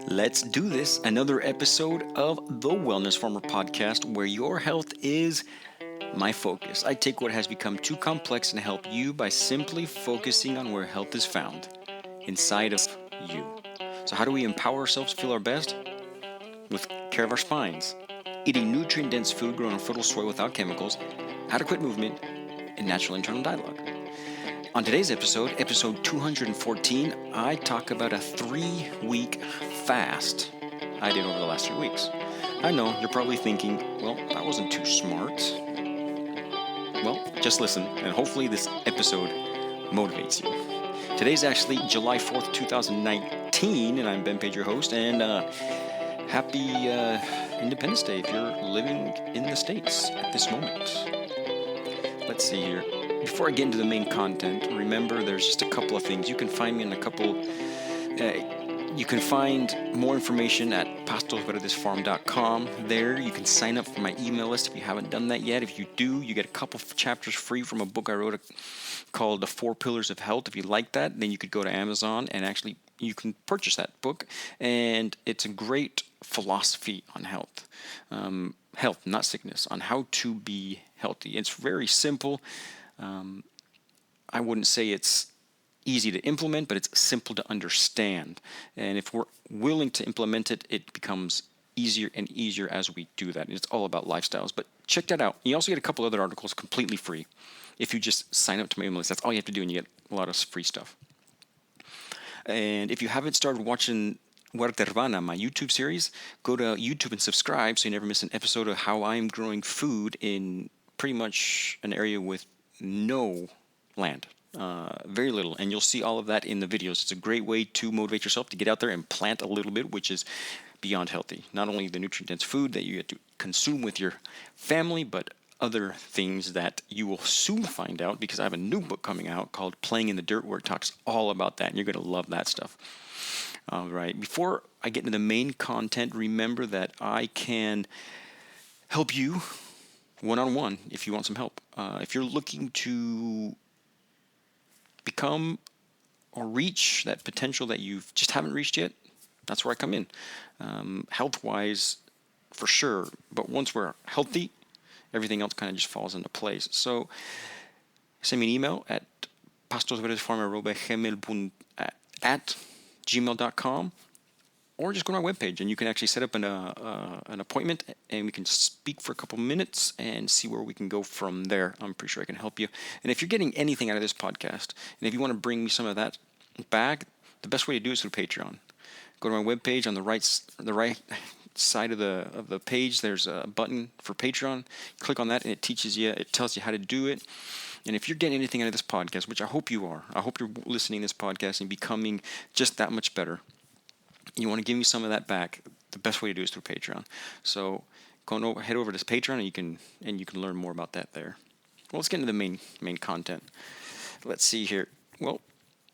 Let's do this. Another episode of the Wellness Farmer podcast where your health is my focus. I take what has become too complex and help you by simply focusing on where health is found inside of you. So, how do we empower ourselves to feel our best? With care of our spines, eating nutrient dense food grown on fertile soil without chemicals, adequate movement, and natural internal dialogue. On today's episode 214, I talk about a 3-week fast I did over the last 3 weeks. I know you're probably thinking, well, that wasn't too smart. Well, just listen, and hopefully this episode motivates you. Today's actually July 4th, 2019, and I'm Ben Page, your host, and happy Independence Day if you're living in the States at this moment. Let's see here. Before I get into the main content, remember there's just a couple of things. You can find me in a couple. You can find more information at pastosverdesfarm.com. There, you can sign up for my email list if you haven't done that yet. If you do, you get a couple of chapters free from a book I wrote called The 4 Pillars of Health. If you like that, then you could go to Amazon and actually you can purchase that book. And it's a great philosophy on health. Health, not sickness, on how to be healthy. It's very simple. I wouldn't say it's easy to implement, but it's simple to understand. And if we're willing to implement it, it becomes easier and easier as we do that. And it's all about lifestyles. But check that out. You also get a couple other articles completely free. If you just sign up to my email list, that's all you have to do, and you get a lot of free stuff. And if you haven't started watching Huerta Urbana, my YouTube series, go to YouTube and subscribe so you never miss an episode of how I'm growing food in pretty much an area with no land. Very little, and you'll see all of that in the videos. It's a great way to motivate yourself to get out there and plant a little bit, which is beyond healthy. Not only the nutrient-dense food that you get to consume with your family, but other things that you will soon find out, because I have a new book coming out called Playing in the Dirt, where it talks all about that, and you're going to love that stuff. All right. Before I get into the main content, remember that I can help you one-on-one if you want some help. If you're looking to become or reach that potential that you just haven't reached yet, that's where I come in. Health-wise, for sure, but once we're healthy, everything else kind of just falls into place. So send me an email at pastosverdesfarm@gmail.com, or just go to our webpage and you can actually set up an appointment and we can speak for a couple minutes and see where we can go from there. I'm pretty sure I can help you. And if you're getting anything out of this podcast, and if you want to bring me some of that back, the best way to do it is through Patreon. Go to my webpage. On the right side of the page, there's a button for Patreon. Click on that and it tells you how to do it. And if you're getting anything out of this podcast, which I hope you are, I hope you're listening to this podcast and becoming just that much better, you want to give me some of that back, the best way to do it is through Patreon. So head over to Patreon and you can learn more about that there. Well, let's get into the main content. Let's see here. Well,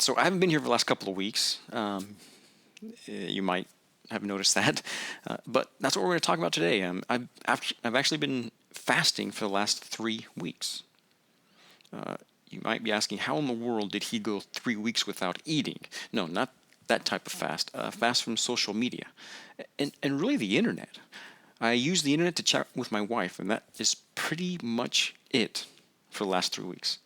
so I haven't been here for the last couple of weeks. You might have noticed that, but that's what we're going to talk about today. I've actually been fasting for the last 3 weeks. You might be asking, how in the world did he go 3 weeks without eating? No, not that type of fast. Fast from social media and really the internet. I use the internet to chat with my wife, and that is pretty much it for the last 3 weeks.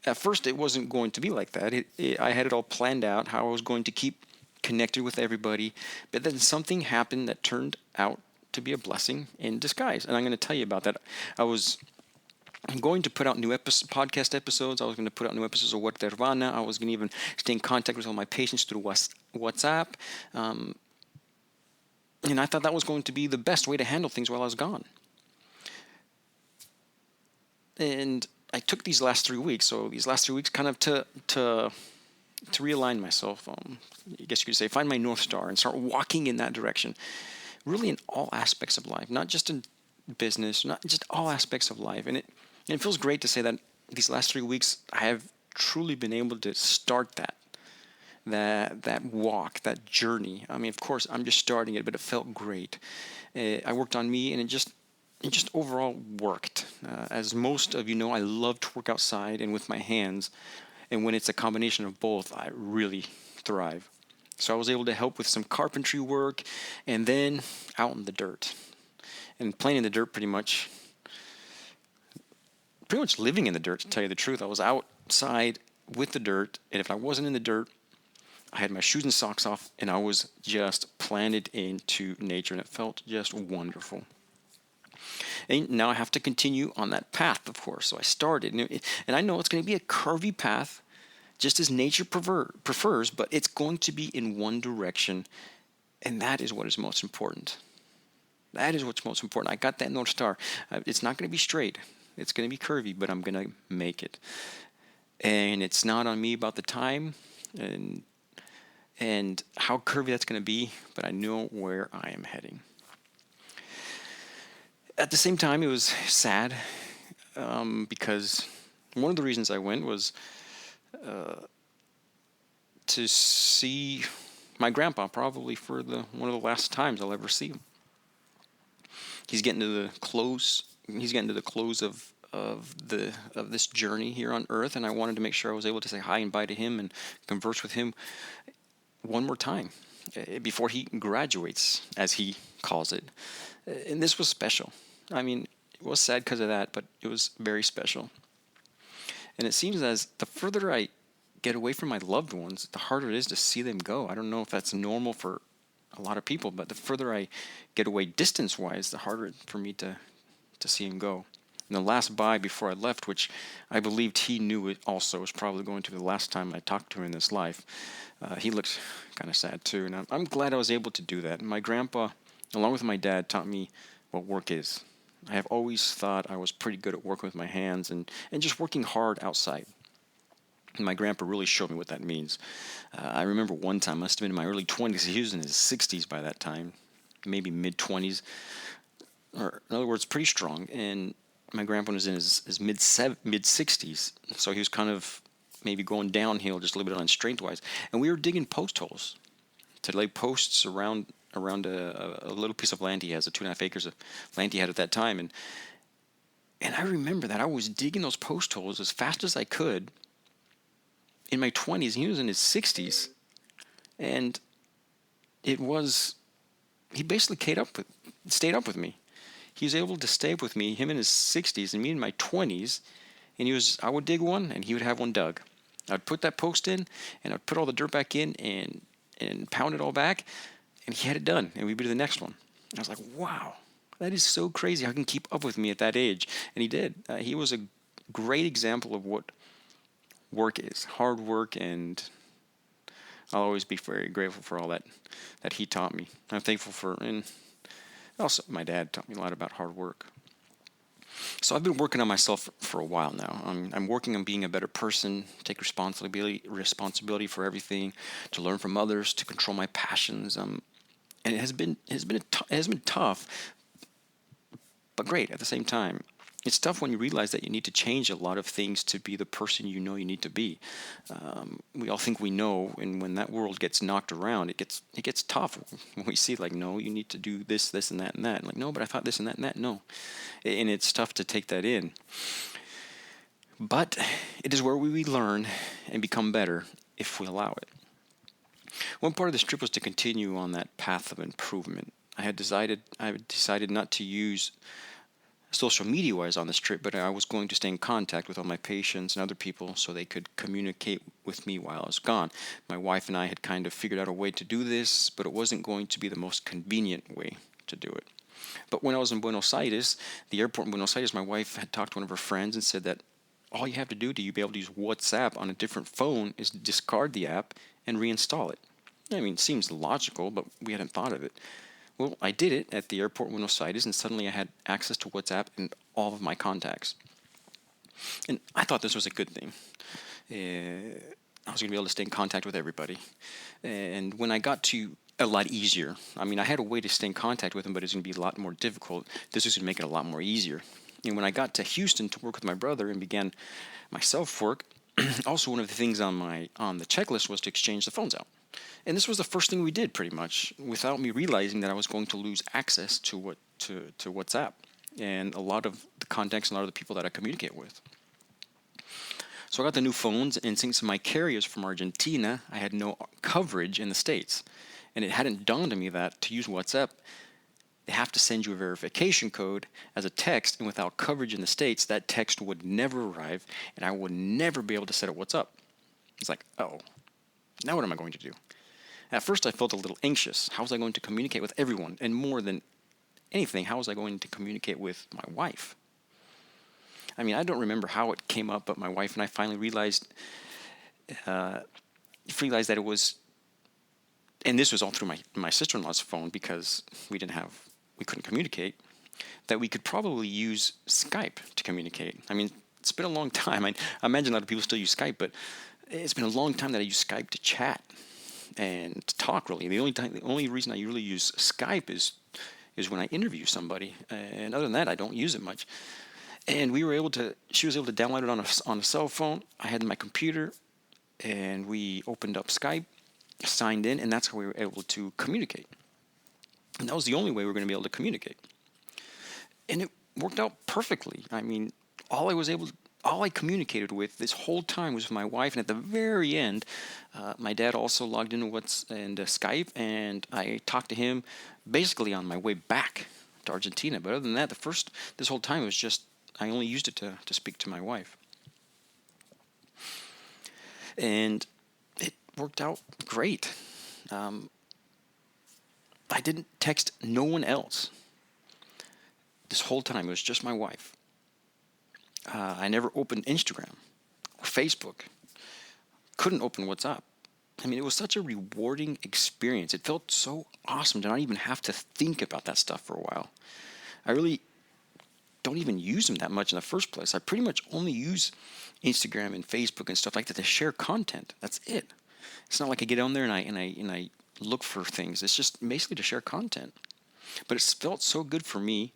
At first, it wasn't going to be like that. I had it all planned out, how I was going to keep connected with everybody, but then something happened that turned out to be a blessing in disguise, and I'm going to tell you about that. I'm going to put out new podcast episodes. I was going to put out new episodes of Huerta Urbana. I was going to even stay in contact with all my patients through WhatsApp. And I thought that was going to be the best way to handle things while I was gone. And I took these last 3 weeks, kind of to realign myself. I guess you could say, find my North Star and start walking in that direction. Really in all aspects of life, not just in business, not just all aspects of life. And it feels great to say that these last 3 weeks I have truly been able to start that walk, that journey. I mean, of course, I'm just starting it, but it felt great. I worked on me, and it just overall worked. As most of you know, I love to work outside and with my hands, and when it's a combination of both, I really thrive. So I was able to help with some carpentry work, and then out in the dirt. And playing in the dirt pretty much living in the dirt, to tell you the truth. I was outside with the dirt, and if I wasn't in the dirt, I had my shoes and socks off, and I was just planted into nature, and it felt just wonderful. And now I have to continue on that path, of course. So I started, and I know it's going to be a curvy path, just as nature prefers, but it's going to be in one direction, and that is what is most important. That is what's most important. I got that North Star. It's not going to be straight. It's going to be curvy, but I'm going to make it. And it's not on me about the time and how curvy that's going to be, but I know where I am heading. At the same time, it was sad because one of the reasons I went was to see my grandpa, probably for one of the last times I'll ever see him. He's getting to the close. He's getting to the close of this journey here on Earth, and I wanted to make sure I was able to say hi and bye to him and converse with him one more time before he graduates, as he calls it. And this was special. I mean, it was sad because of that, but it was very special. And it seems as the further I get away from my loved ones, the harder it is to see them go. I don't know if that's normal for a lot of people, but the further I get away distance-wise, the harder for me to see him go. And the last bye before I left, which I believed he knew it also was probably going to be the last time I talked to him in this life, he looked kind of sad too. And I'm glad I was able to do that. And my grandpa, along with my dad, taught me what work is. I have always thought I was pretty good at working with my hands and just working hard outside. And my grandpa really showed me what that means. I remember one time, I must have been in my early 20s. He was in his 60s by that time, maybe mid-20s, or in other words, pretty strong. And my grandpa was in his mid-60s, so he was kind of maybe going downhill just a little bit on strength-wise. And we were digging post holes to lay posts around a little piece of land he has, 2.5 acres of land he had at that time. And I remember that I was digging those post holes as fast as I could in my 20s, and he was in his 60s. And he basically stayed up with me. He was able to stay up with me, him in his 60s, and me in my 20s. And I would dig one, and he would have one dug. I'd put that post in, and I'd put all the dirt back in, and pound it all back, and he had it done, and we'd be to the next one. I was like, wow, that is so crazy how he can keep up with me at that age. And he did. He was a great example of what work is, hard work, and I'll always be very grateful for all that he taught me. I'm thankful for, and also my dad taught me a lot about hard work. So I've been working on myself for a while now. I'm working on being a better person, take responsibility for everything, to learn from others, to control my passions. And it has been tough, but great at the same time. It's tough when you realize that you need to change a lot of things to be the person you know you need to be. We all think we know, and when that world gets knocked around, it gets tough. When we see like, no, you need to do this, and that, and that. And like, no, but I thought this and that and that. No, and it's tough to take that in. But it is where we learn and become better if we allow it. One part of this trip was to continue on that path of improvement. I had decided not to use social media-wise on this trip, but I was going to stay in contact with all my patients and other people so they could communicate with me while I was gone. My wife and I had kind of figured out a way to do this, but it wasn't going to be the most convenient way to do it. But when I was in Buenos Aires, the airport in Buenos Aires, my wife had talked to one of her friends and said that all you have to do to be able to use WhatsApp on a different phone is discard the app and reinstall it. I mean, it seems logical, but we hadn't thought of it. Well, I did it at the airport in Buenos Aires, and suddenly I had access to WhatsApp and all of my contacts. And I thought this was a good thing. I was going to be able to stay in contact with everybody. And when I got to a lot easier, I mean, I had a way to stay in contact with them, but it's going to be a lot more difficult. This was going to make it a lot more easier. And when I got to Houston to work with my brother and began my self-work, also one of the things on the checklist was to exchange the phones out. And this was the first thing we did, pretty much, without me realizing that I was going to lose access to WhatsApp. and a lot of the contacts and a lot of the people that I communicate with. So I got the new phones, and since my carriers from Argentina, I had no coverage in the States. And it hadn't dawned on me that to use WhatsApp, they have to send you a verification code as a text, and without coverage in the States, that text would never arrive, and I would never be able to set up WhatsApp. It's like, oh, now what am I going to do? At first, I felt a little anxious. How was I going to communicate with everyone? And more than anything, how was I going to communicate with my wife? I mean, I don't remember how it came up, but my wife and I finally realized that it was, and this was all through my sister-in-law's phone because we couldn't communicate, that we could probably use Skype to communicate. I mean, it's been a long time. I imagine a lot of people still use Skype, but it's been a long time that I use Skype to chat and to talk, really. The only reason I really use Skype is when I interview somebody, and other than that, I don't use it much. And she was able to download it on a cell phone. I had my computer, and we opened up Skype, signed in, and that's how we were able to communicate. And that was the only way we were going to be able to communicate. And it worked out perfectly. I mean, all I communicated with this whole time was with my wife, and at the very end, my dad also logged into Skype, and I talked to him basically on my way back to Argentina. But other than that, this whole time it was just I only used it to speak to my wife, and it worked out great. I didn't text no one else this whole time. It was just my wife. I never opened Instagram or Facebook. Couldn't open WhatsApp. I mean, it was such a rewarding experience. It felt so awesome to not even have to think about that stuff for a while. I really don't even use them that much in the first place. I pretty much only use Instagram and Facebook and stuff like that to share content. That's it. It's not like I get on there and I look for things. It's just basically to share content. But it felt so good for me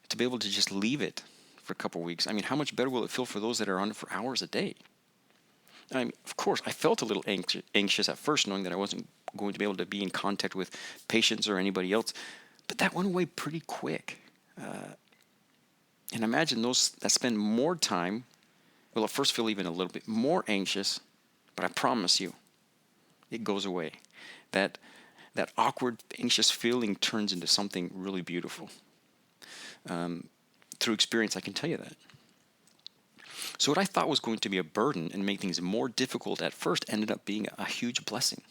to be able to just leave it for a couple of weeks. I mean, how much better will it feel for those that are on it for hours a day? I mean, of course, I felt a little anxious at first, knowing that I wasn't going to be able to be in contact with patients or anybody else, but that went away pretty quick. And imagine those that spend more time will at first feel even a little bit more anxious, but I promise you, it goes away. That awkward, anxious feeling turns into something really beautiful. Through experience, I can tell you that. So what I thought was going to be a burden and make things more difficult at first ended up being a huge blessing.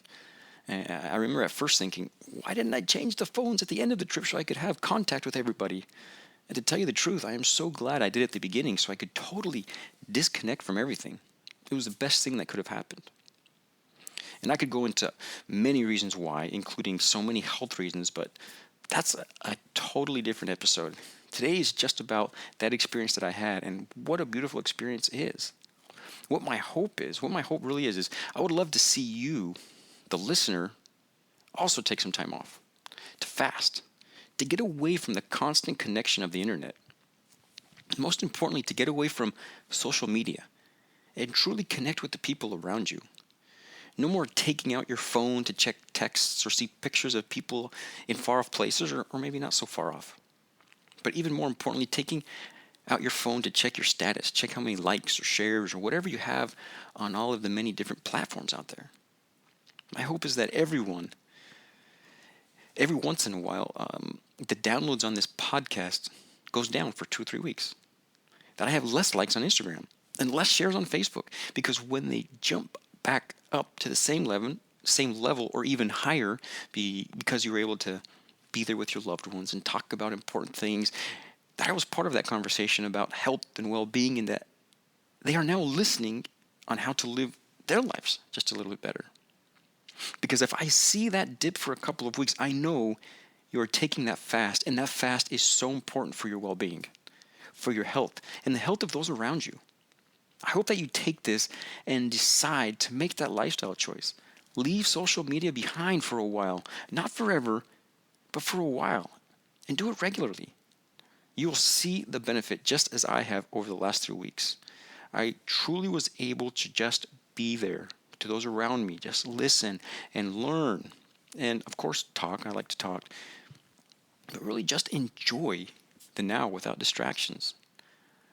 And I remember at first thinking, why didn't I change the phones at the end of the trip so I could have contact with everybody? And to tell you the truth, I am so glad I did it at the beginning so I could totally disconnect from everything. It was the best thing that could have happened. And I could go into many reasons why, including so many health reasons, but that's a totally different episode. Today is just about that experience that I had and what a beautiful experience is. What my hope really is I would love to see you, the listener, also take some time off, to fast, to get away from the constant connection of the internet. Most importantly, to get away from social media and truly connect with the people around you. No more taking out your phone to check texts or see pictures of people in far-off places or maybe not so far off. But even more importantly, taking out your phone to check your status, check how many likes or shares or whatever you have on all of the many different platforms out there. My hope is that every once in a while, the downloads on this podcast goes down for 2 or 3 weeks. That I have less likes on Instagram and less shares on Facebook, because when they jump back up to the same level or even higher, because you were able to be there with your loved ones and talk about important things, that I was part of that conversation about health and well-being, and that they are now listening on how to live their lives just a little bit better. Because if I see that dip for a couple of weeks, I know you are taking that fast, and that fast is so important for your well-being, for your health, and the health of those around you. I hope that you take this and decide to make that lifestyle choice. Leave social media behind for a while, not forever, but for a while, and do it regularly. You will see the benefit just as I have over the last 3 weeks. I truly was able to just be there to those around me, just listen and learn, and of course talk. I like to talk, but really just enjoy the now without distractions.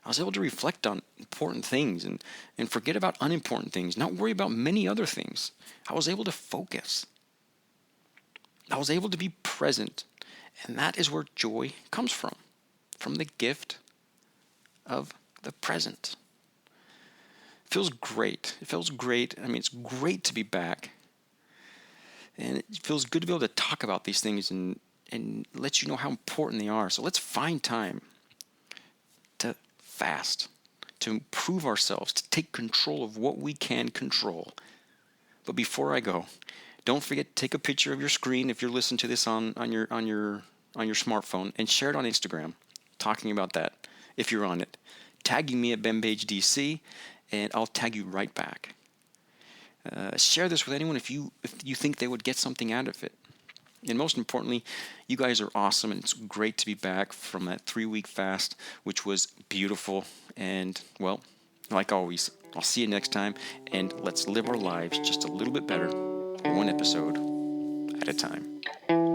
I was able to reflect on important things and forget about unimportant things, not worry about many other things. I was able to focus. I was able to be present. And that is where joy comes from the gift of the present. It feels great. It feels great. I mean, it's great to be back. And it feels good to be able to talk about these things and let you know how important they are. So let's find time to fast, to improve ourselves, to take control of what we can control. But before I go, don't forget to take a picture of your screen if you're listening to this on your smartphone and share it on Instagram, talking about that if you're on it. Tagging me at BenPageDC, and I'll tag you right back. Share this with anyone if you think they would get something out of it. And most importantly, you guys are awesome, and it's great to be back from that 3-week fast, which was beautiful. And, well, like always, I'll see you next time, and let's live our lives just a little bit better, one episode at a time.